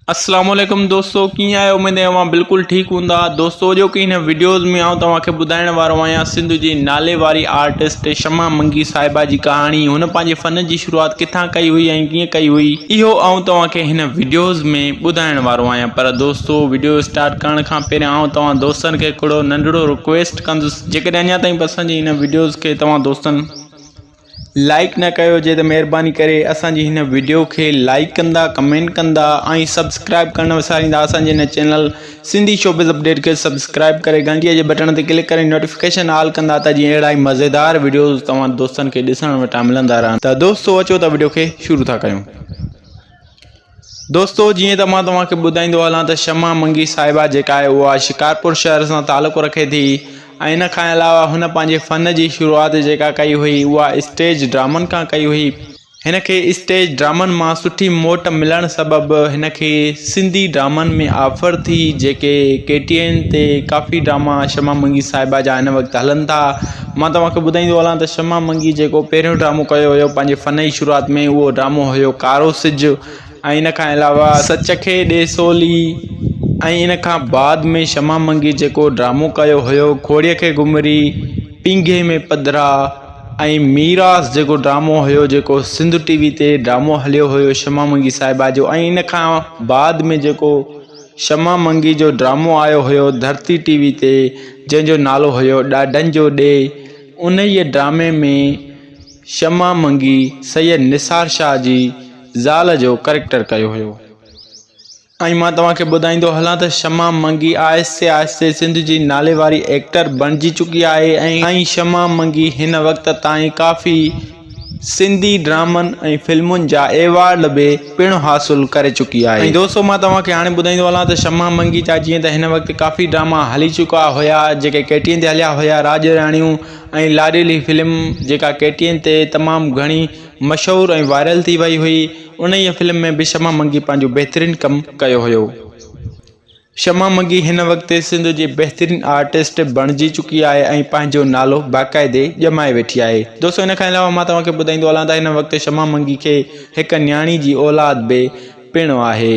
अस्सलाम वालेकुम दोस्तों, कीअं आहियो? उम्मीद आहे तव्हां बिल्कुल ठीक हूंदा। दोस्तों जो कि इन वीडियोज़ में आउं तव्हांखे ॿुधाइण वारो आहियां सिंध जी नाले वारी आर्टिस्ट शमा मंगी साहिबा जी कहाणी। हुन पंहिंजे फ़न जी शुरुआत किथां कई हुई ऐं कीअं कई हुई, इहो आउं तव्हांखे हिन वीडियोज़ में ॿुधाइण वारो आहियां। पर दोस्तों वीडियो स्टार्ट करण खां पहिरियों आउं तव्हां दोस्तनि खे हिकिड़ो नंढिड़ो रिक्वेस्ट कंदुसि, जेकॾहिं अञा ताईं पसंदि इन वीडियोज़ खे तव्हां दोस्तनि लाइक न कयो जे त महिरबानी करे असांजी हिन वीडियो खे लाइक कंदा, कमेंट कंदा ऐं सब्सक्राइब करणु विसारींदा। असांजे हिन चैनल सिंधी शोबिज़ अपडेट खे सब्सक्राइब करे घंटीअ जे बटन ते क्लिक करे नोटिफिकेशन ऑल कंदा त जीअं अहिड़ा ई मज़ेदार वीडियोज़ तव्हां दोस्तनि खे ॾिसण वटां मिलंदा रहनि। त दोस्तों अचो त वीडियो खे शुरू था कयूं। दोस्तों जीअं त मां तव्हांखे ॿुधाईंदो हलां त शमा मंगी साहिबा जेका आहे उहा शिकारपुर शहर सां तालुक़ु रखे थी ऐं इन खां अलावा हुन पंहिंजे फ़न जी शुरुआत जेका कई हुई उहा स्टेज ड्रामनि खां कई हुई। हिन खे स्टेज ड्रामनि मां सुठी मोट मिलण सबबि हिन खे सिंधी ड्रामनि में ऑफर थी, जेके KTN ते काफ़ी ड्रामा शमा मंगी साहिबा जा हिन वक़्तु हलनि था। मां तव्हांखे ॿुधाईंदो हलां त शमा मंगी जेको पहिरियों ड्रामो कयो हुयो पंहिंजे फ़न जी शुरुआत में, उहो ड्रामो हुयो कारो सिज। ऐं इन खां अलावा सच खे ॾे सोली ऐं इन खां बाद में शमा मंगी जेको ड्रामो कयो हुयो खोड़ीअ खे घुमरी, पींघे में पधरा ऐं मीरास जेको ड्रामो हुयो जेको सिंध TV ते ड्रामो हलियो हुयो शमा मंगी साहिबा जो। ऐं इन खां बाद में जेको शमा मंगी जो ड्रामो आयो हुयो धरती TV ते जंहिंजो नालो हुयो ॾाॾनि जो ॾे, उन ई ड्रामे में शमा मंगी सैयद निसार शाह जी ज़ाल जो कैरेक्टर कयो हुयो। ऐं मां तव्हांखे ॿुधाईंदो हलां त शमा मंगी आहिस्ते आहिस्ते सिंध जी नाले वारी एक्टर बणिजी चुकी आहे ऐं शमा मंगी हिन वक़्त ताईं काफ़ी सिंधी ड्रामनि ऐं फिल्मुनि जा एवार्ड बि पिणु हासिलु करे चुकी आहे। ऐं दोस्तों मां तव्हांखे हाणे ॿुधाईंदो हलां त शमा मंगी जा जीअं त हिन वक़्तु काफ़ी ड्रामा हली चुका हुया जेके KTN ते हलिया हुया। राज राणियूं ऐं लाडली फिल्म जेका KTN ते तमामु घणी मशहूरु ऐं वायरल थी वई हुई, उन ई फिल्म में बि शमा मंगी पंहिंजो बहितरीनु कमु कयो हुयो। शमा मंगी हिन वक़्तु सिंध जी बहितरीनु आर्टिस्ट बणिजी चुकी आहे ऐं पंहिंजो नालो बाक़ाइदे ॼमाए वेठी आहे। दोस्तों इन खां अलावा मां तव्हांखे ॿुधाईंदो हलां त हिन वक़्तु शमा मंगी खे हिकु न्याणी जी औलाद बि पिणु आहे।